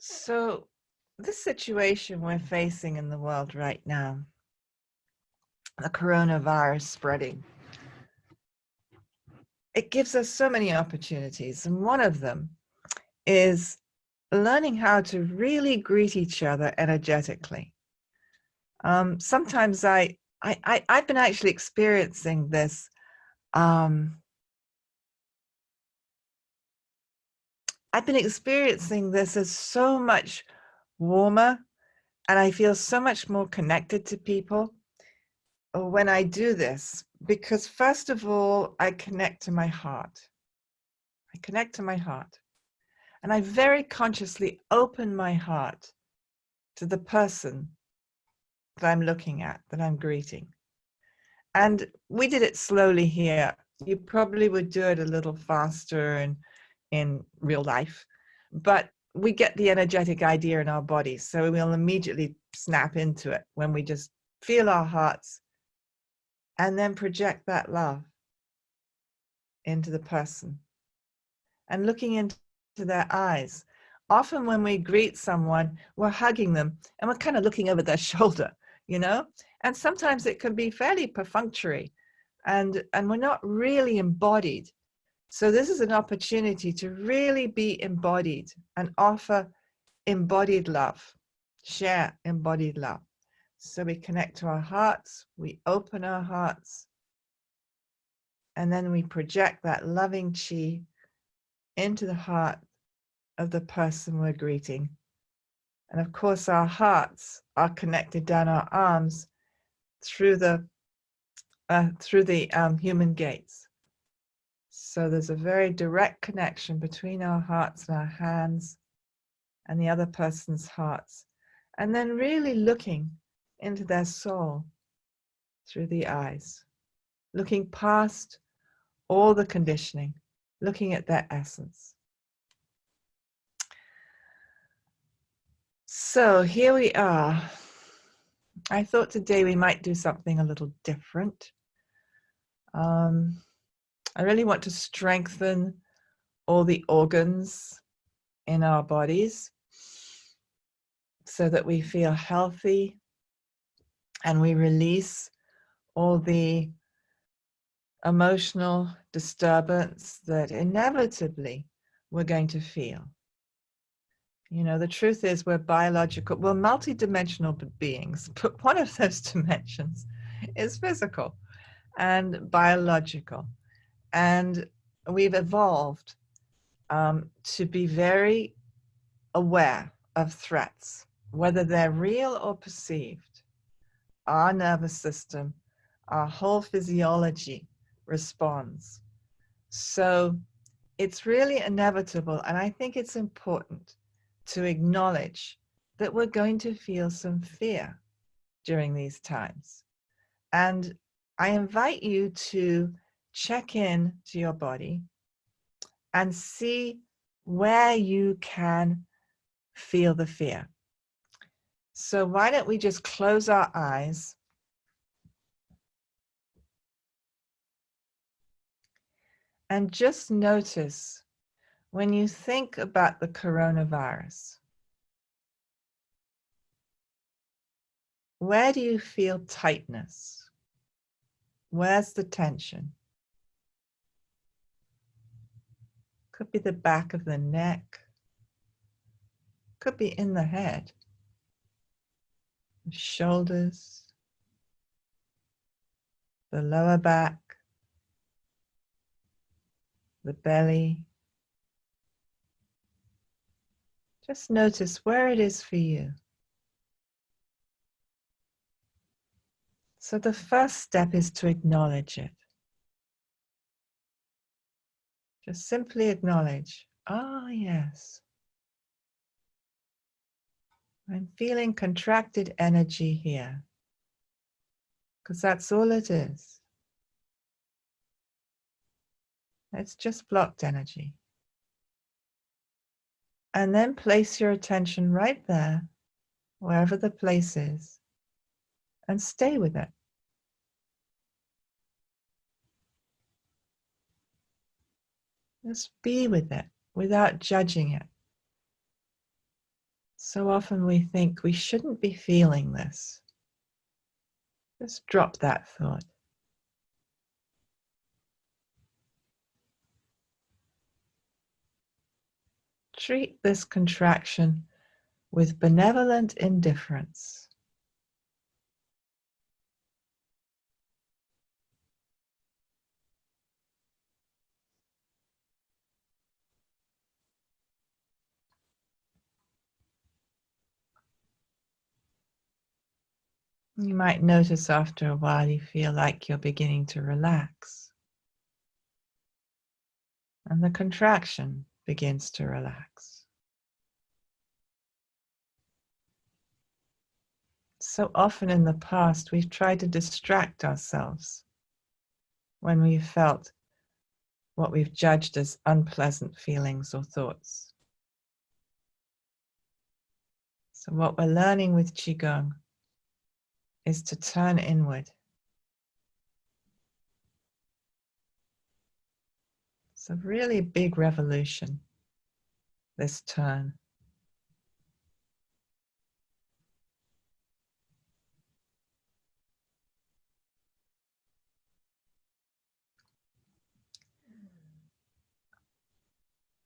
So, this situation we're facing in the world right now, the coronavirus spreading, it gives us so many opportunities. And one of them is learning how to really greet each other energetically. Sometimes I've been actually experiencing this. I've been experiencing this as so much warmer, and I feel so much more connected to people when I do this, because first of all, I connect to my heart. I connect to my heart. And I very consciously open my heart to the person that I'm looking at, that I'm greeting. And we did it slowly here. You probably would do it a little faster in real life, but we get the energetic idea in our bodies. So we'll immediately snap into it when we just feel our hearts and then project that love into the person and looking into their eyes. Often when we greet someone, we're hugging them and we're kind of looking over their shoulder, you know? And sometimes it can be fairly perfunctory and we're not really embodied. So this is an opportunity to really be embodied and offer embodied love, share embodied love. So we connect to our hearts, we open our hearts, and then we project that loving chi into the heart of the person we're greeting. And of course, our hearts are connected down our arms through the human gates. So there's a very direct connection between our hearts and our hands and the other person's hearts. And then really looking into their soul through the eyes, looking past all the conditioning, looking at their essence. So here we are. I thought today we might do something a little different. I really want to strengthen all the organs in our bodies so that we feel healthy and we release all the emotional disturbance that inevitably we're going to feel. You know, the truth is we're multidimensional beings, but one of those dimensions is physical and biological. And we've evolved to be very aware of threats, whether they're real or perceived. Our nervous system, our whole physiology responds. So it's really inevitable, and I think it's important to acknowledge that we're going to feel some fear during these times. And I invite you to check in to your body and see where you can feel the fear. So why don't we just close our eyes and just notice when you think about the coronavirus, where do you feel tightness? Where's the tension? Could be the back of the neck, could be in the head, the shoulders, the lower back, the belly. Just notice where it is for you. So the first step is to acknowledge it. Just simply acknowledge, ah, yes, I'm feeling contracted energy here, because that's all it is. It's just blocked energy. And then place your attention right there, wherever the place is, and stay with it. Just be with it without judging it. So often we think we shouldn't be feeling this. Just drop that thought. Treat this contraction with benevolent indifference. You might notice after a while you feel like you're beginning to relax, and the contraction begins to relax. So often in the past, we've tried to distract ourselves when we've felt what we've judged as unpleasant feelings or thoughts. So what we're learning with Qigong is to turn inward. It's a really big revolution, this turn.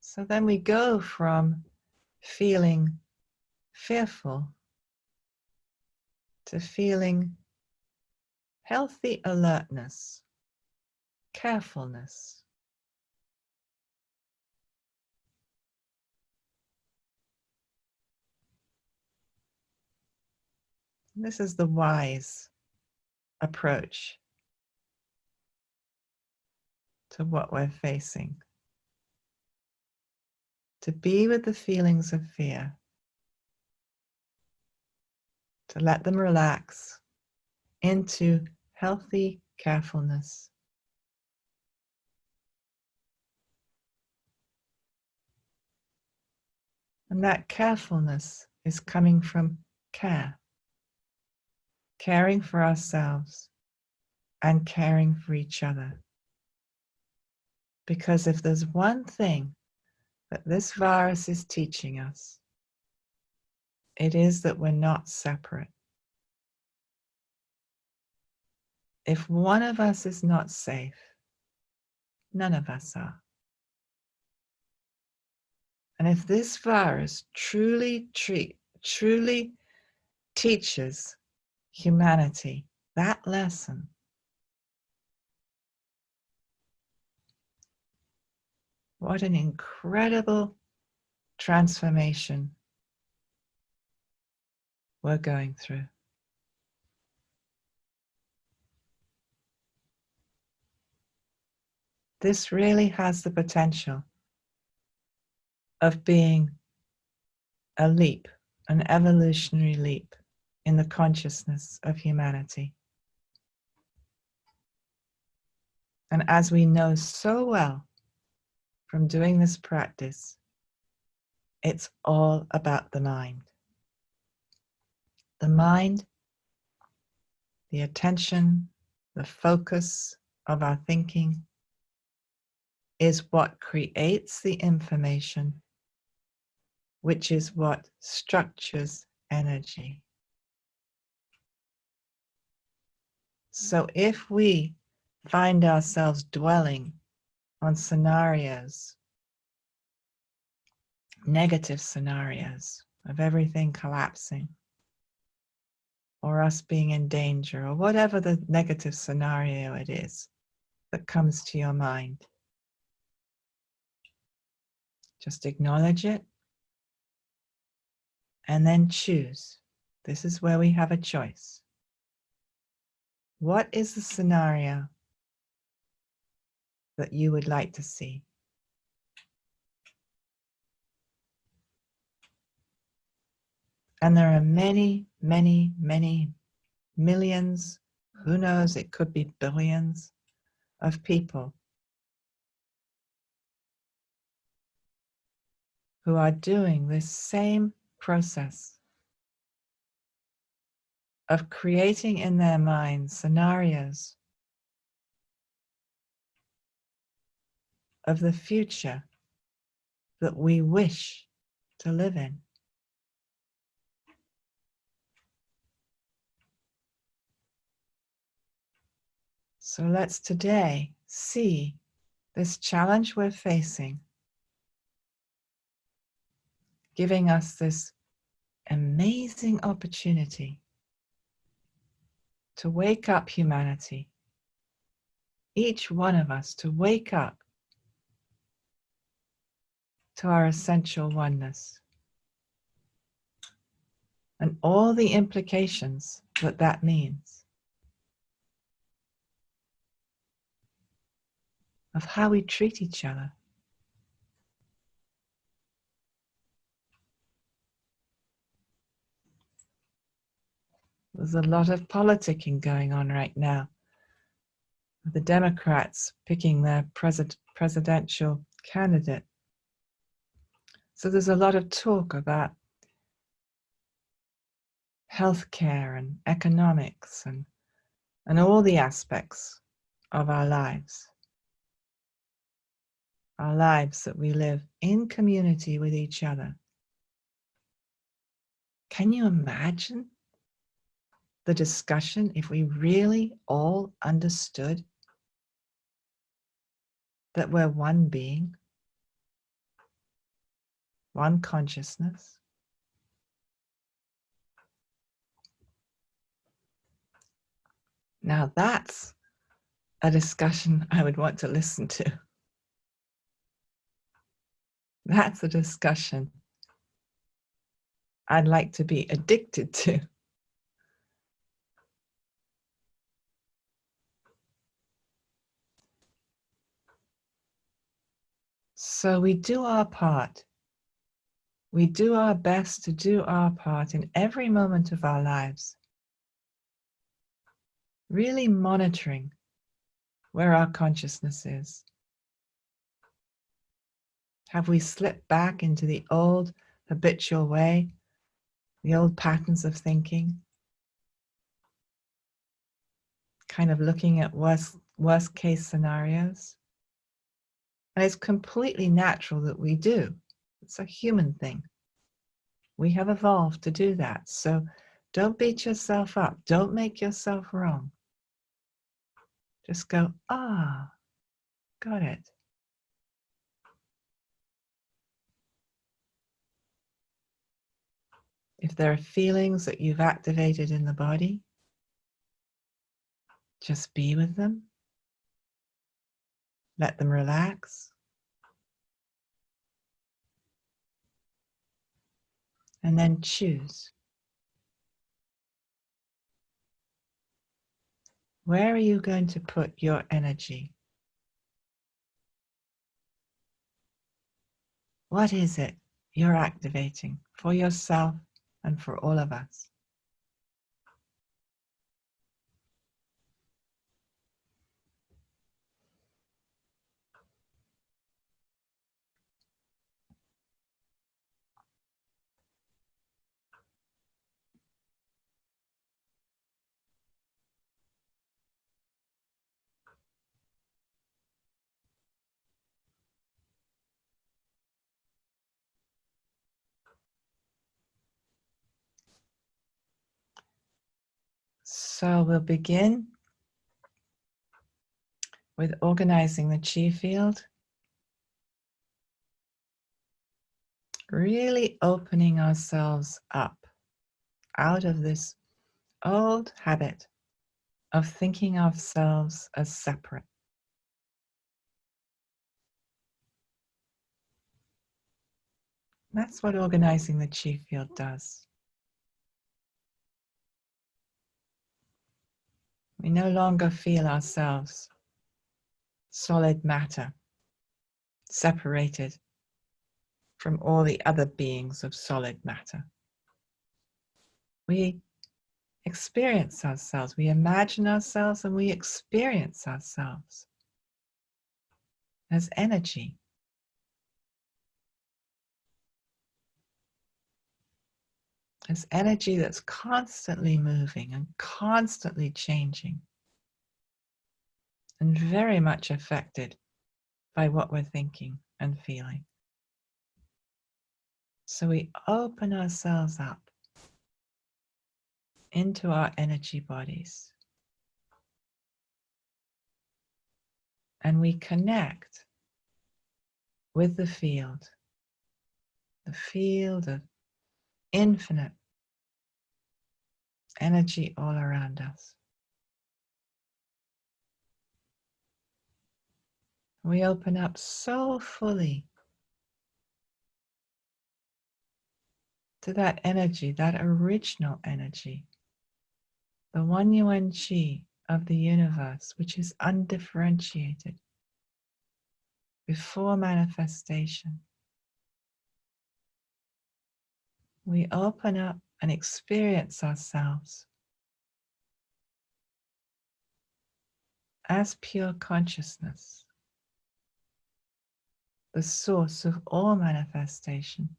So then we go from feeling fearful to feeling healthy alertness, carefulness. This is the wise approach to what we're facing. To be with the feelings of fear, to let them relax into healthy carefulness. And that carefulness is coming from care, caring for ourselves and caring for each other. Because if there's one thing that this virus is teaching us, it is that we're not separate. If one of us is not safe, none of us are. And if this virus truly teaches humanity that lesson, what an incredible transformation we're going through. This really has the potential of being a leap, an evolutionary leap in the consciousness of humanity. And as we know so well from doing this practice, it's all about the mind. The mind, the attention, the focus of our thinking is what creates the information, which is what structures energy. So if we find ourselves dwelling on scenarios, negative scenarios of everything collapsing, or us being in danger, or whatever the negative scenario it is that comes to your mind, just acknowledge it and then choose. This is where we have a choice. What is the scenario that you would like to see? And there are many, many, many millions, who knows, it could be billions of people who are doing this same process of creating in their minds scenarios of the future that we wish to live in. So let's today see this challenge we're facing, giving us this amazing opportunity to wake up humanity, each one of us to wake up to our essential oneness and all the implications that that means of how we treat each other. There's a lot of politicking going on right now, with the Democrats picking their presidential candidate. So there's a lot of talk about healthcare and economics and all the aspects of our lives that we live in community with each other. Can you imagine the discussion if we really all understood that we're one being, one consciousness? Now that's a discussion I would want to listen to. That's a discussion I'd like to be addicted to. So we do our part. We do our best to do our part in every moment of our lives, really monitoring where our consciousness is. Have we slipped back into the old habitual way, the old patterns of thinking, kind of looking at worst case scenarios? And it's completely natural that we do. It's a human thing. We have evolved to do that. So don't beat yourself up. Don't make yourself wrong. Just go, got it. If there are feelings that you've activated in the body, just be with them. Let them relax. And then choose. Where are you going to put your energy? What is it you're activating for yourself and for all of us? So we'll begin with organizing the chi field, really opening ourselves up out of this old habit of thinking ourselves as separate. That's what organizing the chi field does. We no longer feel ourselves solid matter, separated from all the other beings of solid matter. We experience ourselves, we imagine ourselves, and we experience ourselves as energy. As energy that's constantly moving and constantly changing, and very much affected by what we're thinking and feeling. So we open ourselves up into our energy bodies. and we connect with the field of infinite energy all around us. We open up so fully to that energy, that original energy, the one yuan chi of the universe, which is undifferentiated before manifestation. We open up and experience ourselves as pure consciousness, the source of all manifestation.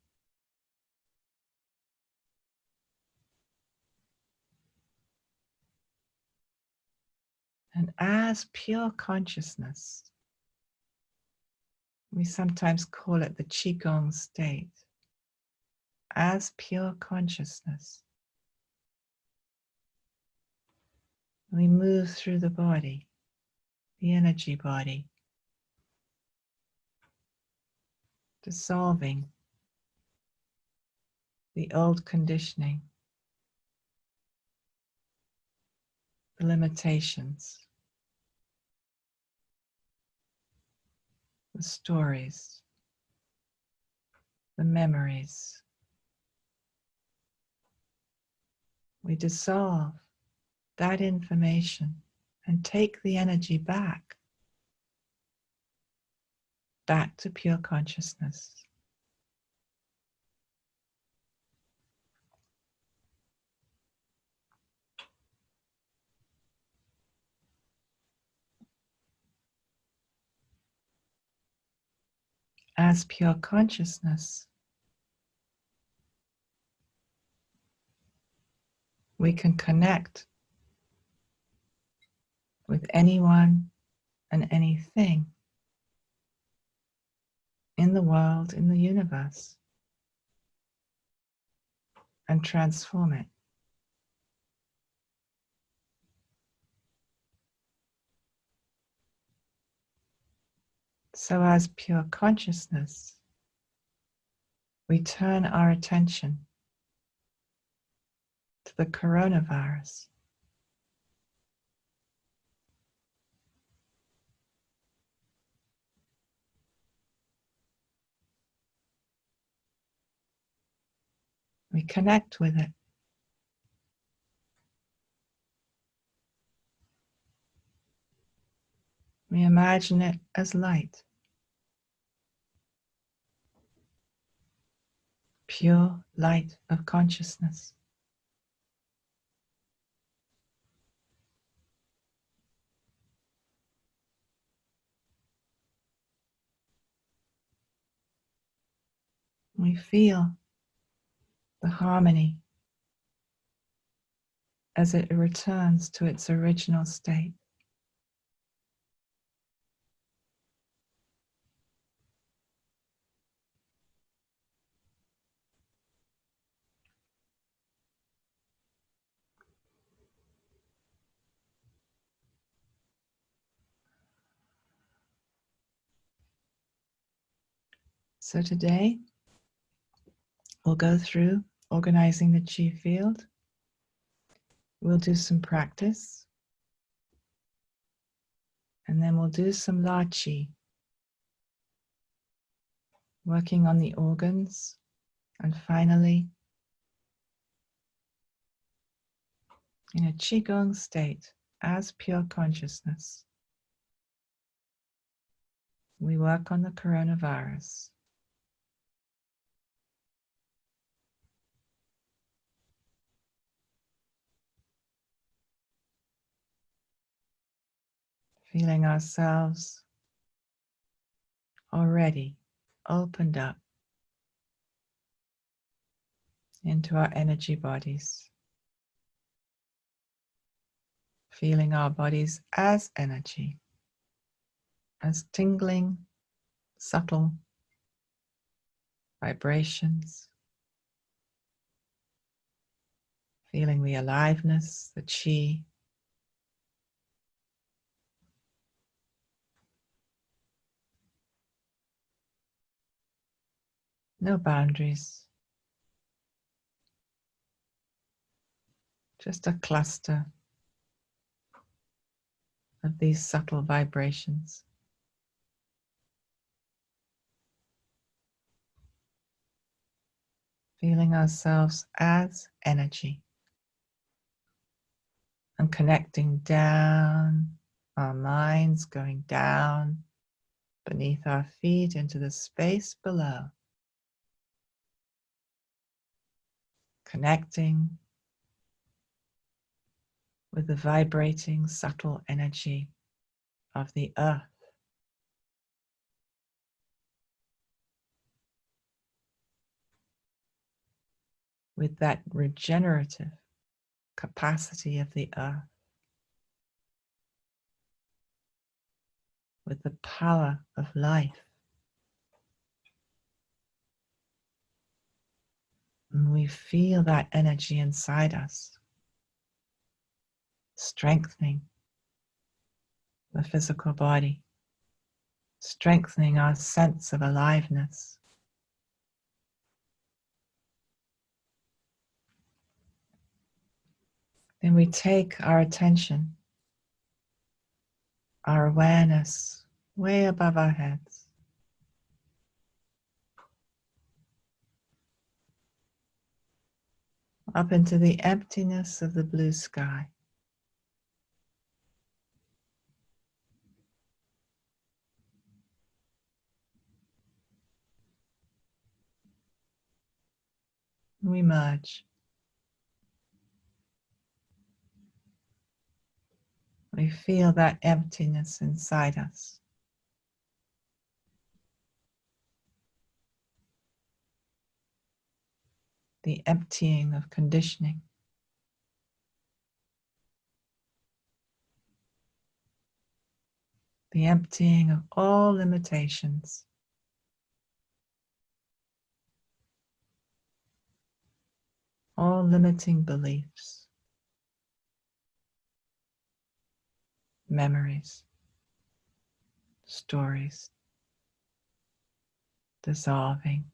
And as pure consciousness, we sometimes call it the Qigong state. As pure consciousness, we move through the body, the energy body, dissolving the old conditioning, the limitations, the stories, the memories. We dissolve that information and take the energy back to pure consciousness. As pure consciousness, we can connect with anyone and anything in the world, in the universe, and transform it. So as pure consciousness, we turn our attention to the coronavirus. We connect with it. We imagine it as light, pure light of consciousness. We feel the harmony as it returns to its original state. So today, we'll go through organizing the chi field. We'll do some practice. And then we'll do some Lachi, working on the organs. And finally, in a Qigong state, as pure consciousness, we work on the coronavirus. Feeling ourselves already opened up into our energy bodies. Feeling our bodies as energy, as tingling, subtle vibrations. Feeling the aliveness, the chi. No boundaries. Just a cluster of these subtle vibrations. Feeling ourselves as energy and connecting down, our minds going down beneath our feet into the space below. Connecting with the vibrating subtle energy of the earth. With that regenerative capacity of the earth. With the power of life. And we feel that energy inside us, strengthening the physical body, strengthening our sense of aliveness. Then we take our attention, our awareness, way above our heads. Up into the emptiness of the blue sky. We merge. We feel that emptiness inside us. The emptying of conditioning. The emptying of all limitations. All limiting beliefs. Memories. Stories. Dissolving.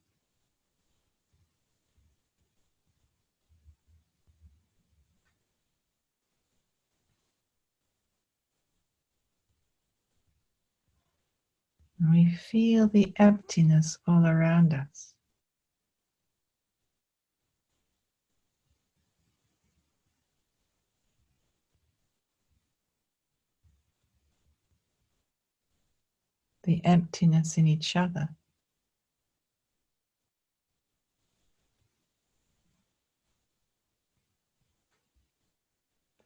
We feel the emptiness all around us. The emptiness in each other.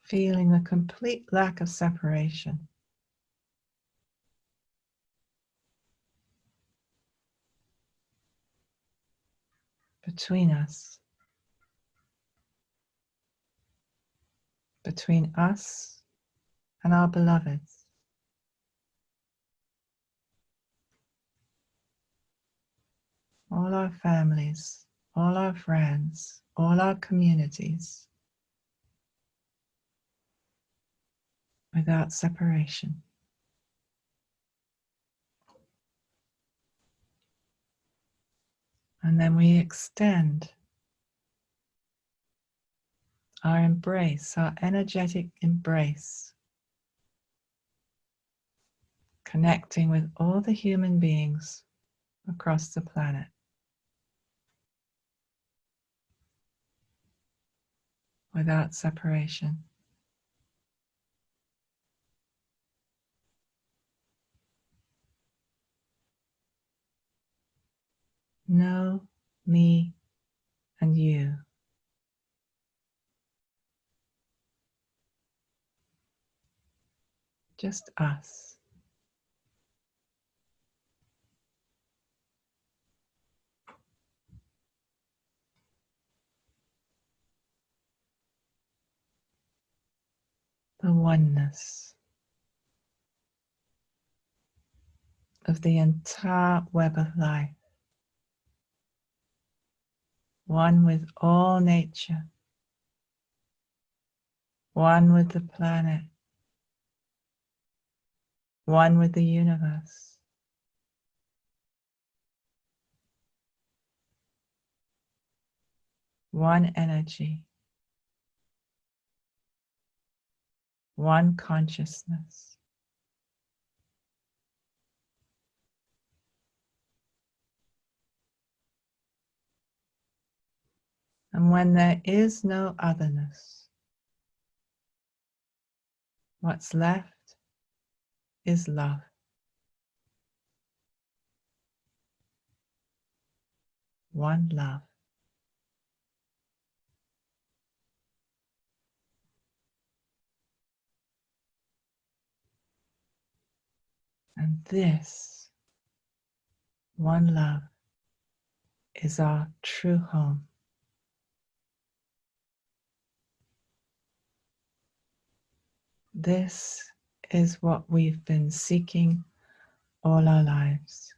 Feeling the complete lack of separation. Between us. Between us and our beloveds. All our families, all our friends, all our communities. Without separation. And then we extend our embrace, our energetic embrace, connecting with all the human beings across the planet. Without separation. No, me, and you. Just us. The oneness of the entire web of life. One with all nature. One with the planet. One with the universe. one energy, one consciousness. And when there is no otherness, what's left is love. One love. And this one love is our true home. This is what we've been seeking all our lives.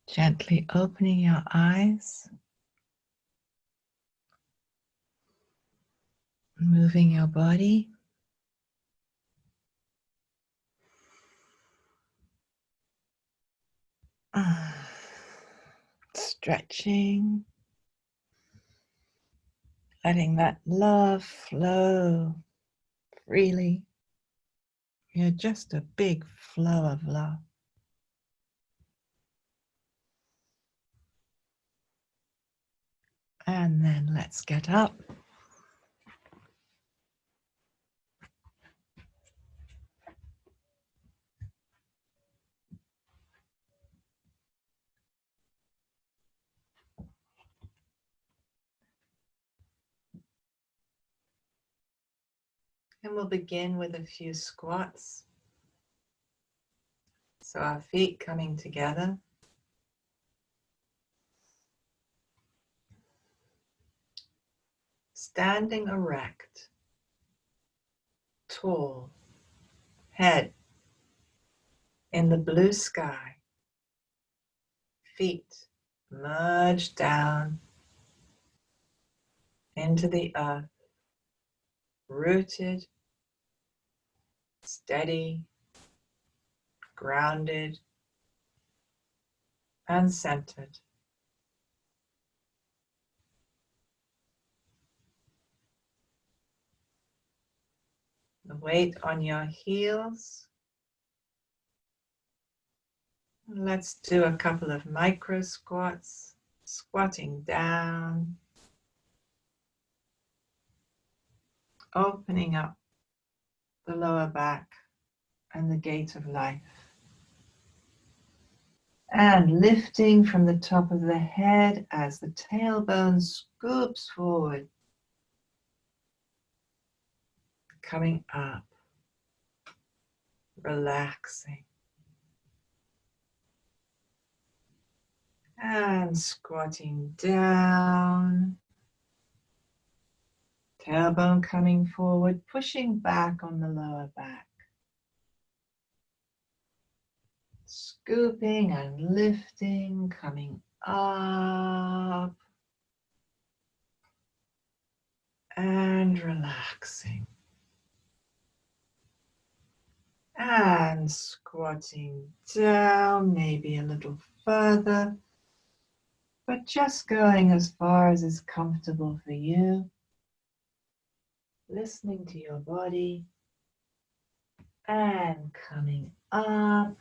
Gently opening your eyes, moving your body. Stretching, letting that love flow freely. You're just a big flow of love. And then let's get up. And we'll begin with a few squats. So our feet coming together. Standing erect, tall, head in the blue sky. Feet merge down into the earth, rooted, steady, grounded, and centered. The weight on your heels. Let's do a couple of micro squats, squatting down, opening up the lower back and the gate of life. And lifting from the top of the head as the tailbone scoops forward, coming up, relaxing. And squatting down, tailbone coming forward, pushing back on the lower back. Scooping and lifting, coming up and relaxing. And squatting down, maybe a little further, but just going as far as is comfortable for you. Listening to your body and coming up.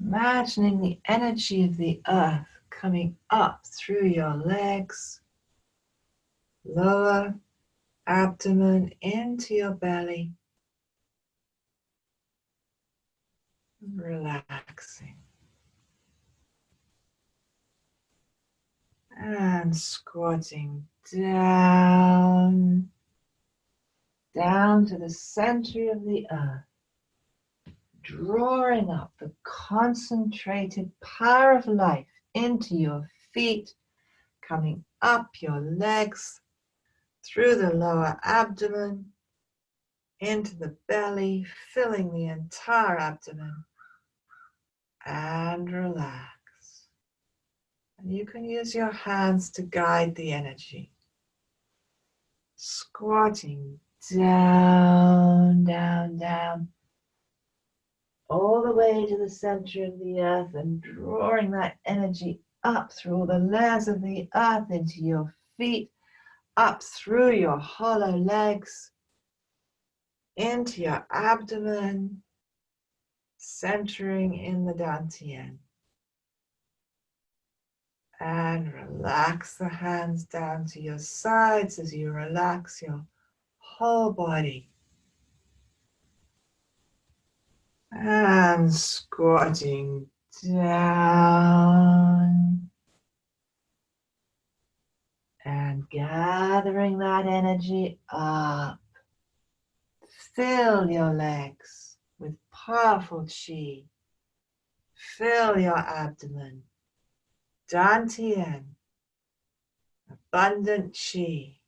Imagining the energy of the earth coming up through your legs, lower abdomen into your belly, relaxing. And squatting down, down to the center of the earth, drawing up the concentrated power of life into your feet, coming up your legs, through the lower abdomen, into the belly, filling the entire abdomen, and relax. And you can use your hands to guide the energy. Squatting down, down, down, all the way to the center of the earth and drawing that energy up through all the layers of the earth into your feet, up through your hollow legs, into your abdomen, centering in the dantian. And relax the hands down to your sides as you relax your whole body. And squatting down. And gathering that energy up. Fill your legs with powerful chi. Fill your abdomen. Dantian. Abundant chi.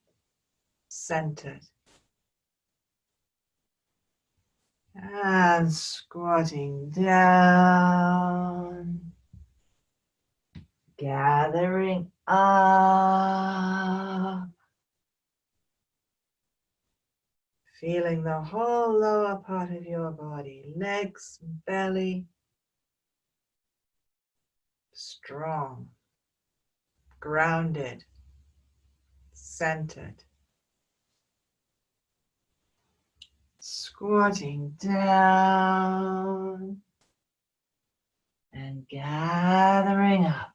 Centered. And squatting down. Gathering up. Feeling the whole lower part of your body, legs, belly, strong, grounded, centered. Squatting down and gathering up.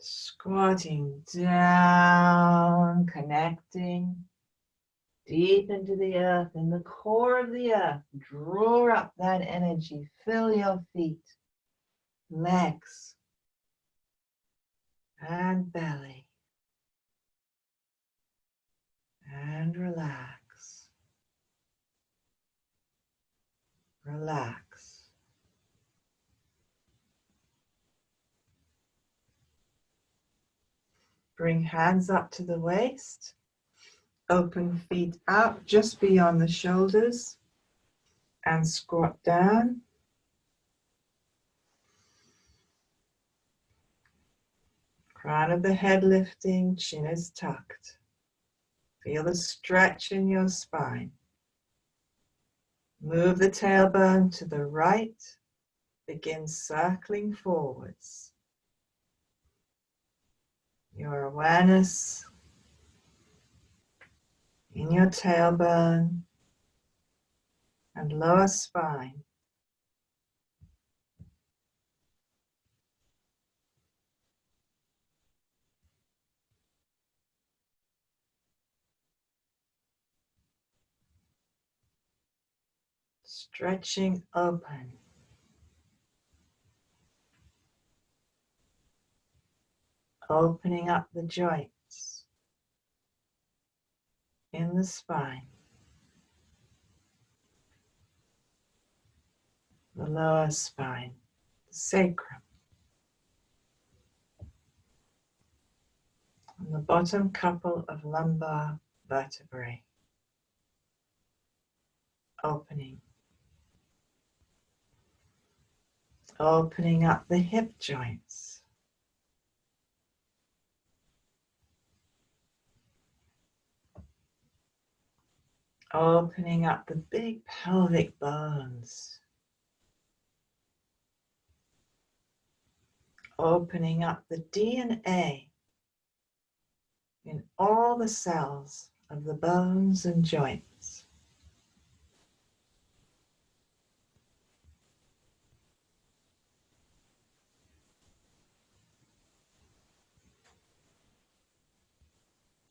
Squatting down, connecting deep into the earth, in the core of the earth. Draw up that energy, fill your feet, legs, and belly. And relax. Relax. Bring hands up to the waist. Open feet out just beyond the shoulders. And squat down. Crown of the head lifting, chin is tucked. Feel the stretch in your spine. Move the tailbone to the right. Begin circling forwards. Your awareness in your tailbone and lower spine. Stretching open. Opening up the joints in the spine, the lower spine, the sacrum, and the bottom couple of lumbar vertebrae. Opening. Opening up the hip joints. Opening up the big pelvic bones. Opening up the DNA in all the cells of the bones and joints.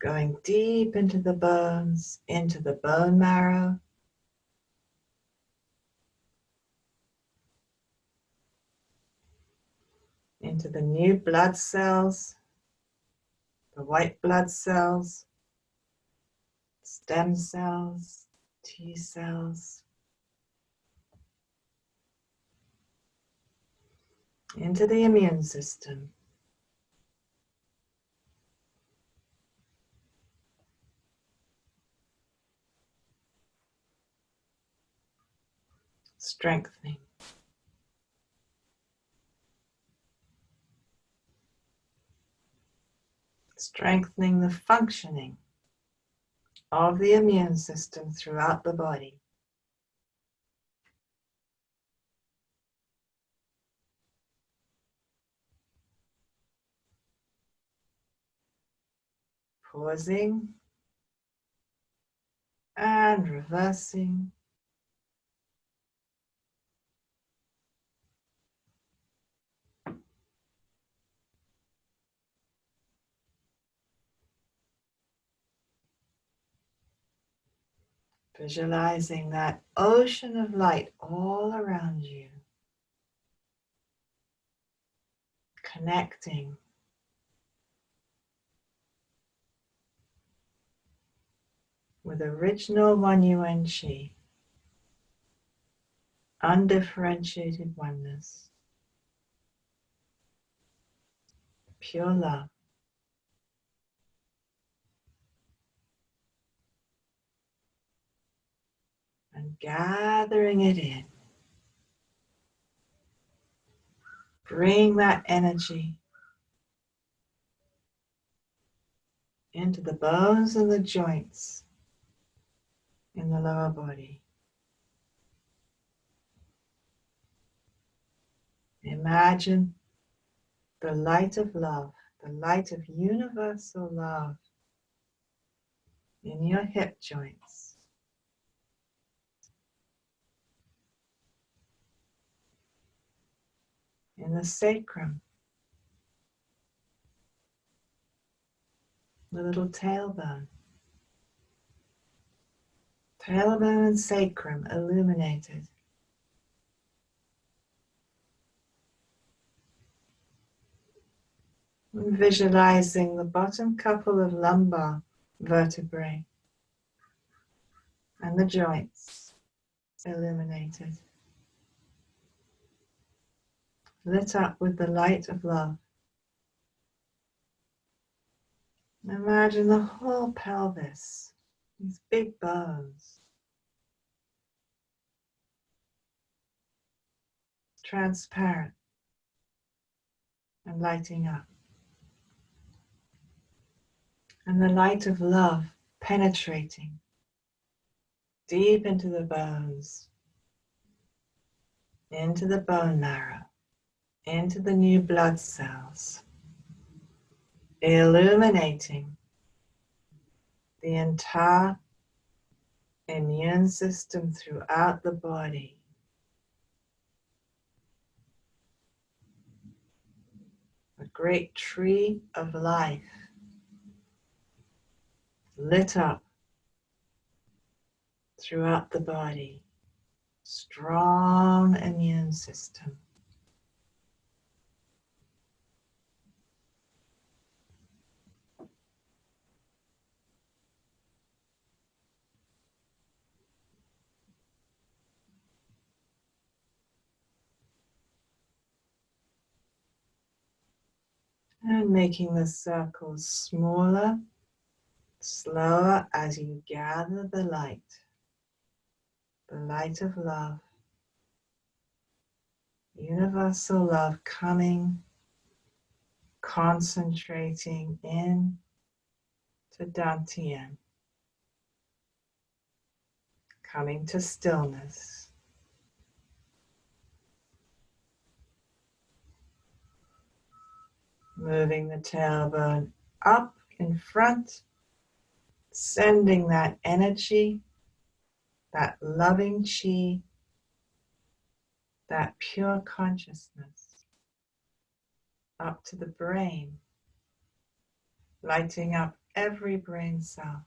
Going deep into the bones, into the bone marrow. Into the new blood cells, the white blood cells, stem cells, T cells, into the immune system. Strengthening. Strengthening the functioning of the immune system throughout the body. Pausing and reversing. Visualizing that ocean of light all around you. Connecting with original One Yuan Chi. Undifferentiated oneness. Pure love. And gathering it in. Bring that energy into the bones and the joints in the lower body. Imagine the light of love, the light of universal love in your hip joints. In the sacrum, the little tailbone. Tailbone and sacrum illuminated. And visualizing the bottom couple of lumbar vertebrae and the joints illuminated. Lit up with the light of love. Imagine the whole pelvis, these big bones, transparent and lighting up. And the light of love penetrating deep into the bones, into the bone marrow, into the new blood cells, illuminating the entire immune system throughout the body. A great tree of life lit up throughout the body. Strong immune system. And making the circles smaller, slower as you gather the light of love, universal love coming, concentrating in to Dantian, coming to stillness. Moving the tailbone up in front, sending that energy, that loving chi, that pure consciousness up to the brain, lighting up every brain cell.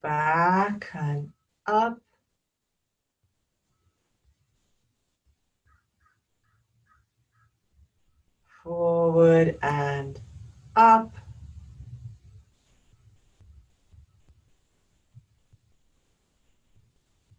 Back and up. Forward and up.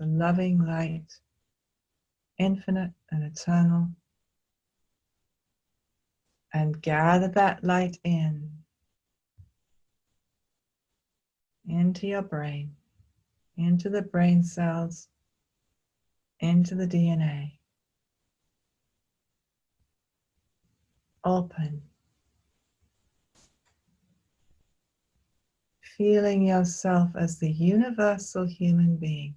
the loving light, infinite and eternal, and gather that light into your brain, into the brain cells, into the DNA. Open. Feeling yourself as the universal human being,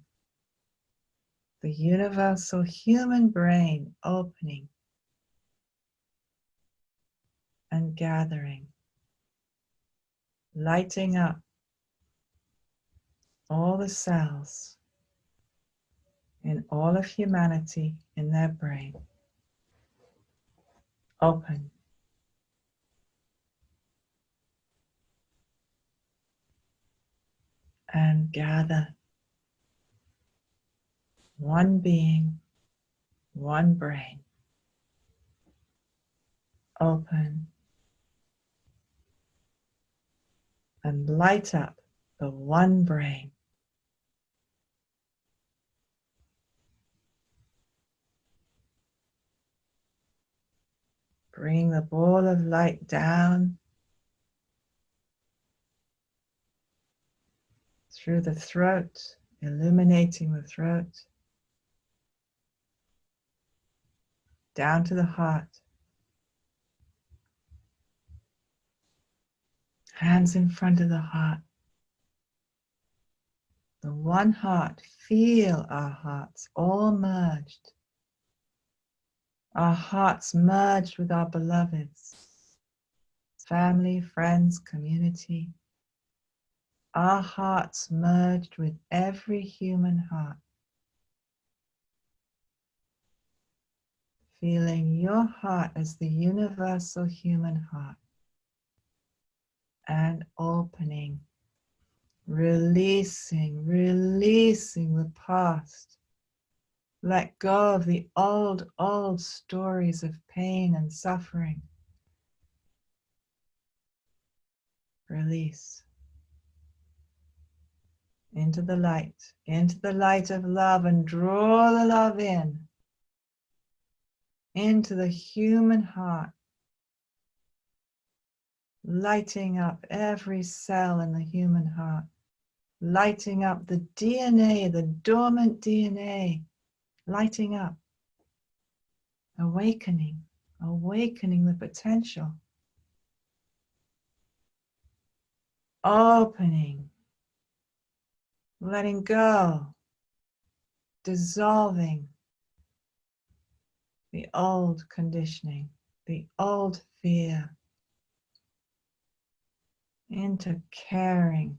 the universal human brain opening and gathering, lighting up all the cells in all of humanity in their brain. Open. And gather. One being, one brain. Open. And light up the one brain. Bring the ball of light down through the throat, illuminating the throat, down to the heart. Hands in front of the heart. The one heart, feel our hearts all merged. Our hearts merged with our beloveds, family, friends, community. Our hearts merged with every human heart. Feeling your heart as the universal human heart. And opening, releasing the past. Let go of the old stories of pain and suffering. Release. Into the light of love, and draw the love into the human heart, lighting up every cell in the human heart, lighting up the DNA, the dormant DNA, lighting up, awakening the potential, opening, letting go, dissolving the old conditioning, the old fear, into caring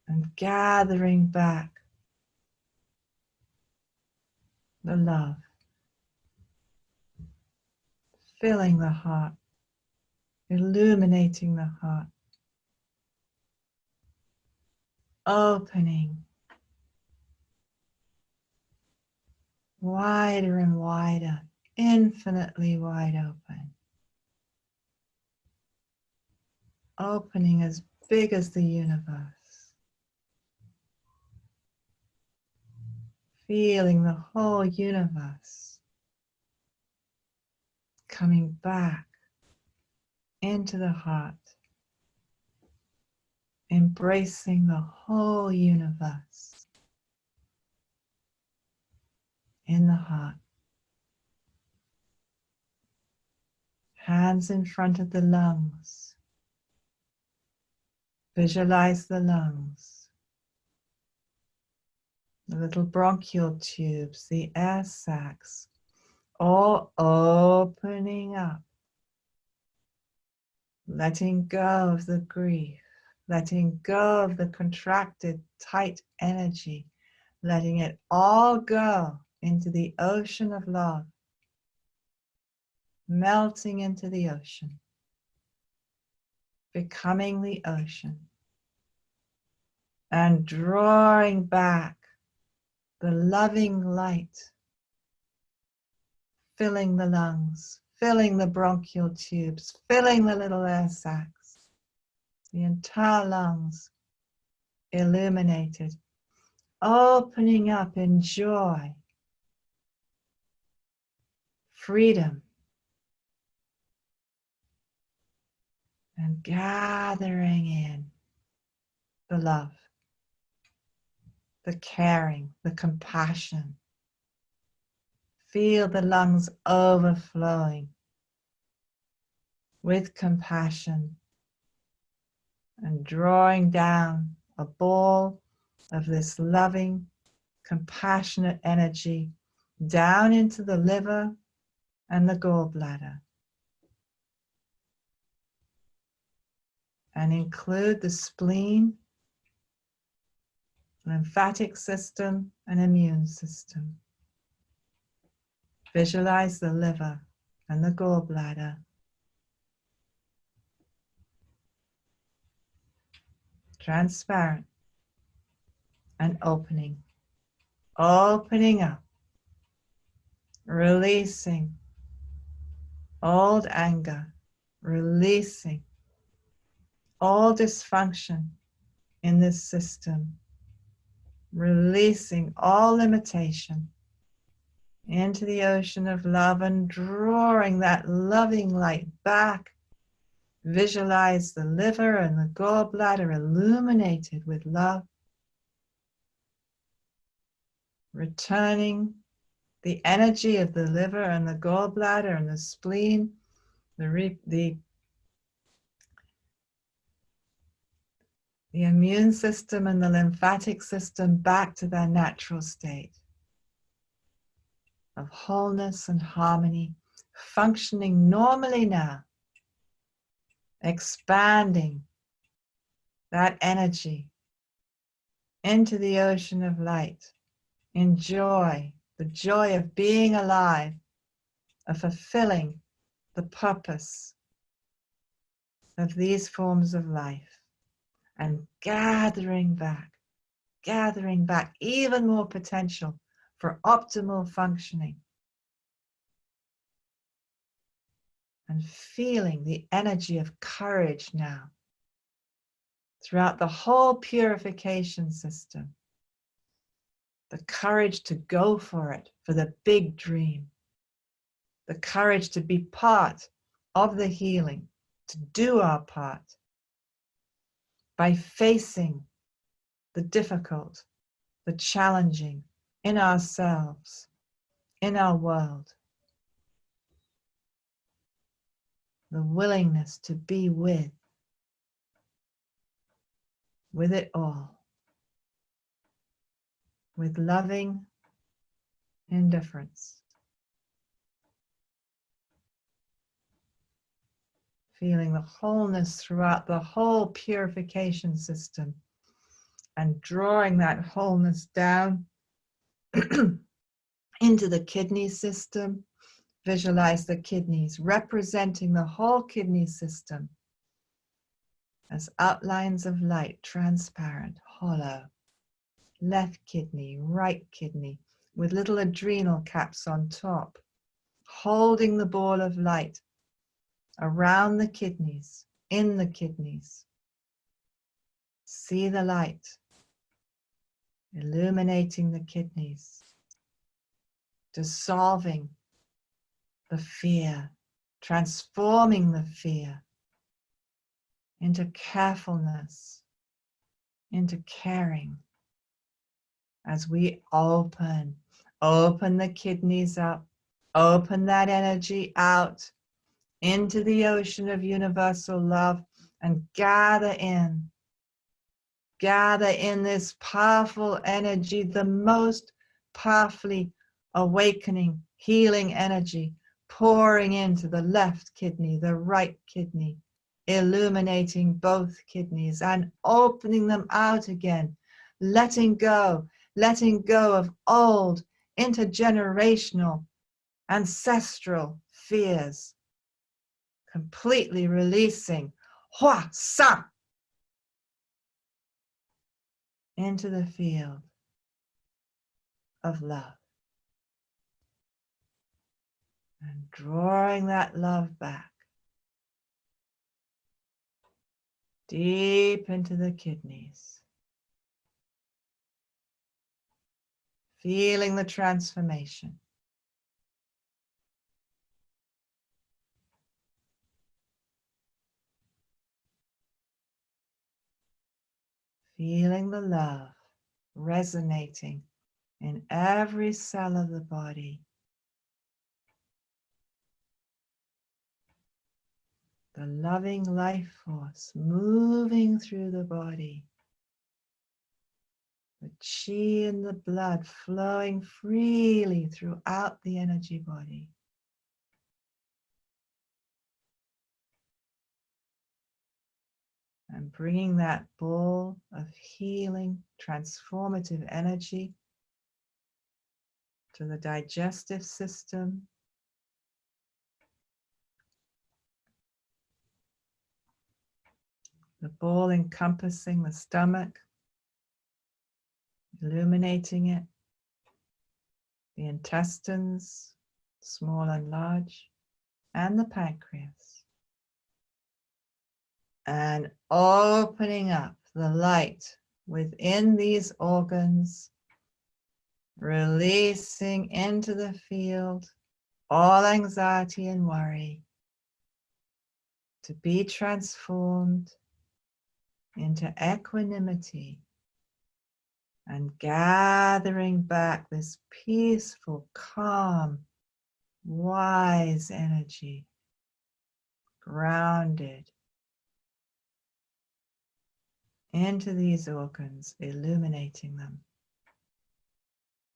and gathering back the love, filling the heart, illuminating the heart, opening wider and wider, infinitely wide open, opening as big as the universe, feeling the whole universe coming back into the heart, embracing the whole universe in the heart. Hands in front of the lungs. Visualize the lungs, the little bronchial tubes, the air sacs, all opening up, letting go of the grief, letting go of the contracted, tight energy, letting it all go into the ocean of love, melting into the ocean, becoming the ocean, and drawing back the loving light, filling the lungs, filling the bronchial tubes, filling the little air sacs, the entire lungs, illuminated, opening up in joy, freedom, and gathering in the love, the caring, the compassion. Feel the lungs overflowing with compassion and drawing down a ball of this loving, compassionate energy down into the liver and the gallbladder, and include the spleen, lymphatic system, and immune system. Visualize the liver and the gallbladder transparent and opening up, releasing old anger, releasing all dysfunction in this system, releasing all limitation into the ocean of love and drawing that loving light back. Visualize the liver and the gallbladder illuminated with love, returning the energy of the liver and the gallbladder and the spleen, the immune system and the lymphatic system back to their natural state of wholeness and harmony, functioning normally now, expanding that energy into the ocean of light. Enjoy the joy of being alive, of fulfilling the purpose of these forms of life, and gathering back even more potential for optimal functioning, and feeling the energy of courage now throughout the whole purification system. The courage to go for it, for the big dream. The courage to be part of the healing, to do our part by facing the difficult, the challenging in ourselves, in our world. The willingness to be with it all, with loving indifference. Feeling the wholeness throughout the whole purification system and drawing that wholeness down into the kidney system. Visualize the kidneys representing the whole kidney system as outlines of light, transparent, hollow. Left kidney, right kidney, with little adrenal caps on top, holding the ball of light around the kidneys, in the kidneys. See the light illuminating the kidneys, dissolving the fear, transforming the fear into carefulness, into caring. As we open the kidneys up, open that energy out into the ocean of universal love, and gather in this powerful energy, the most powerfully awakening, healing energy, pouring into the left kidney, the right kidney, illuminating both kidneys and opening them out again, letting go of old, intergenerational, ancestral fears, completely releasing Hua Sa into the field of love, and drawing that love back deep into the kidneys, feeling the transformation. Feeling the love resonating in every cell of the body. The loving life force moving through the body. The chi in the blood flowing freely throughout the energy body. And bringing that ball of healing, transformative energy to the digestive system, the ball encompassing the stomach, illuminating it, the intestines, small and large, and the pancreas. And opening up the light within these organs, releasing into the field all anxiety and worry to be transformed into equanimity and gathering back this peaceful, calm, wise energy, grounded into these organs, illuminating them,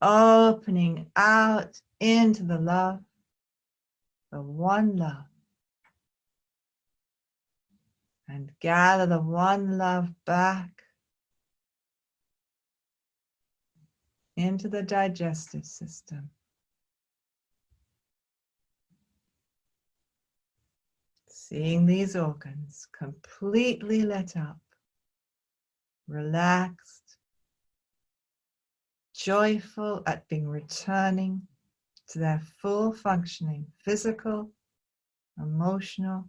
opening out into the love, the one love, and gather the one love back into the digestive system. Seeing these organs completely lit up, relaxed, joyful at being returning to their full functioning, physical, emotional,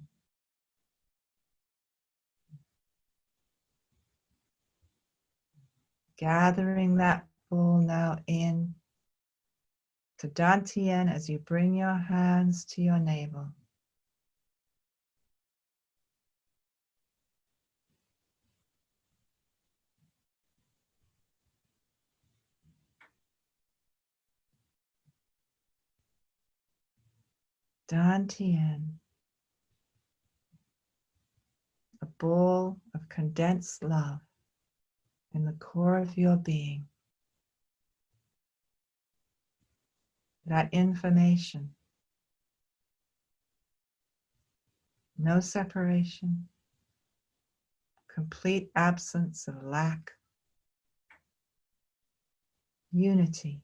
gathering that ball now in to Dantian as you bring your hands to your navel. Dantian, a ball of condensed love in the core of your being. That information, no separation, complete absence of lack, unity,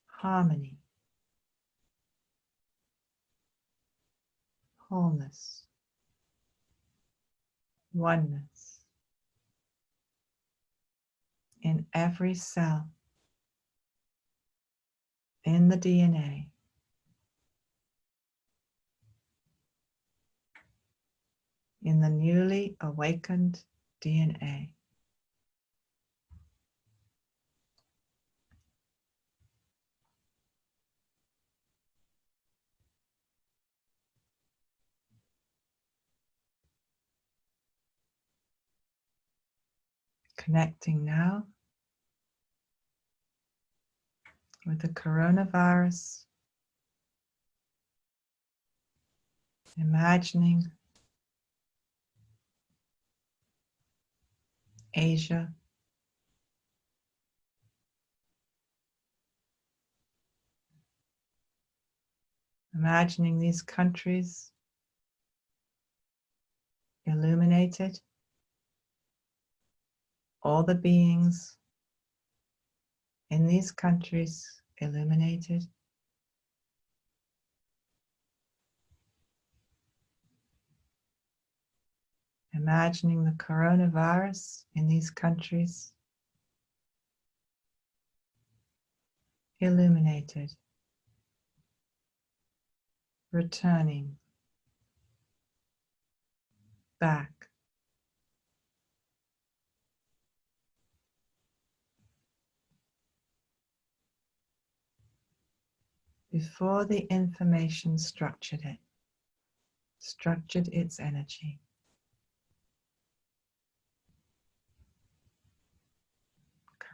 harmony, wholeness, oneness in every cell, in the DNA, in the newly awakened DNA. Connecting now with the coronavirus, imagining Asia, imagining these countries illuminated, all the beings in these countries illuminated, imagining the coronavirus in these countries illuminated, returning back before the information structured its energy.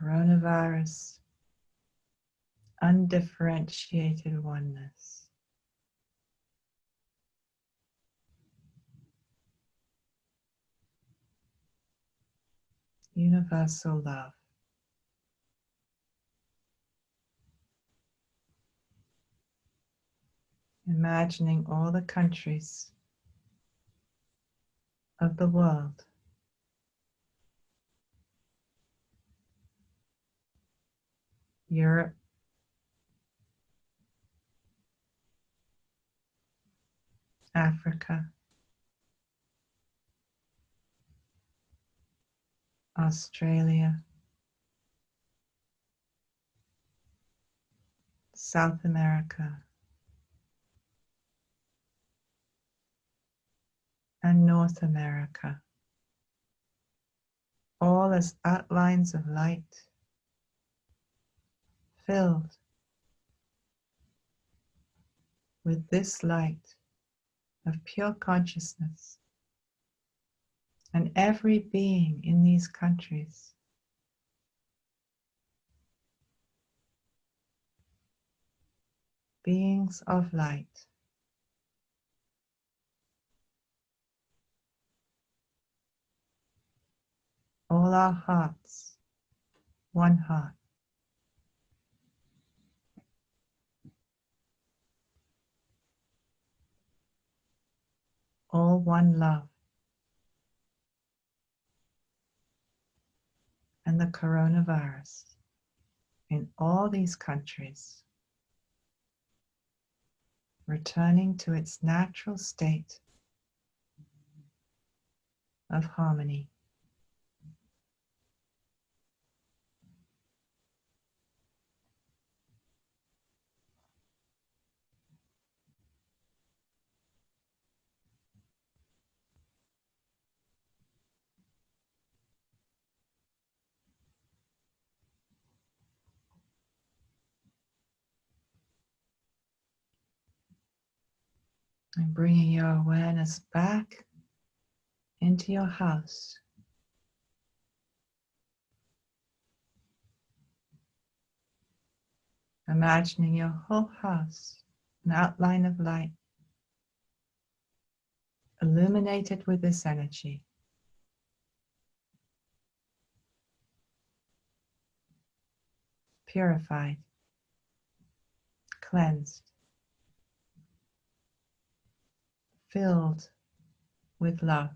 Coronavirus, undifferentiated oneness. Universal love. Imagining all the countries of the world Europe, Africa, Australia, South America, and North America, all as outlines of light, filled with this light of pure consciousness. And every being in these countries beings of light, all our hearts, one heart, all one love, and the coronavirus in all these countries returning to its natural state of harmony. And bringing your awareness back into your house. Imagining your whole house, an outline of light, illuminated with this energy. Purified, cleansed, filled with love.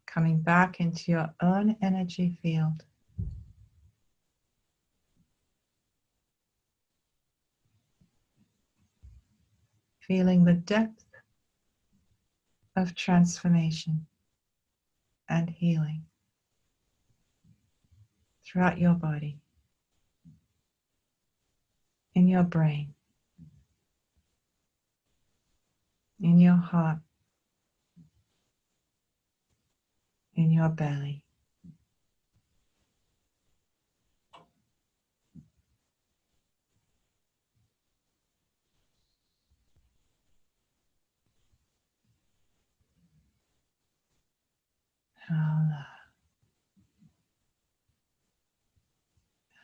Coming back into your own energy field. Feeling the depth of transformation and healing throughout your body, in your brain, in your heart, in your belly. Howla,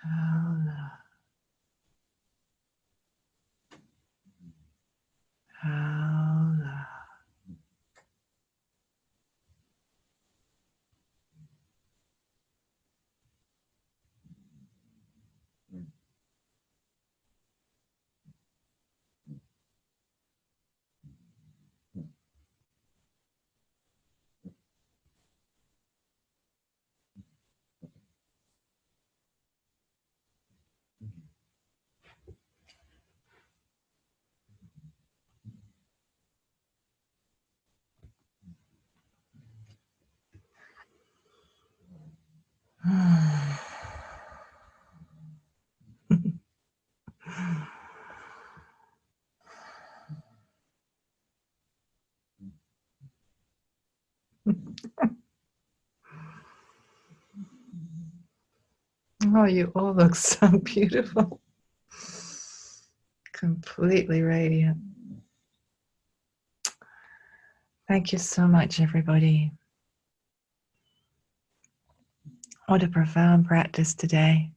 howla, howla. Oh, you all look so beautiful. Completely radiant. Thank you so much, everybody. What a profound practice today.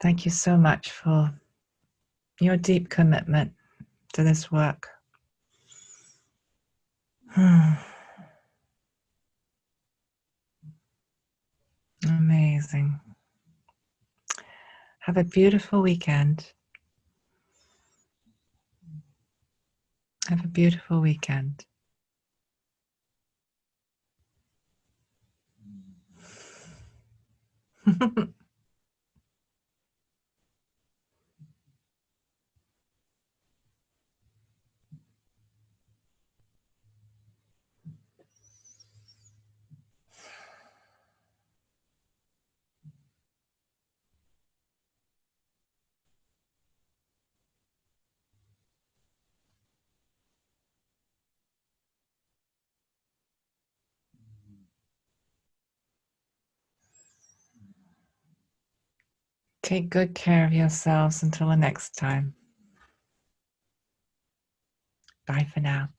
Thank you so much for your deep commitment to this work. Amazing. Have a beautiful weekend. Have a beautiful weekend. Take good care of yourselves until the next time. Bye for now.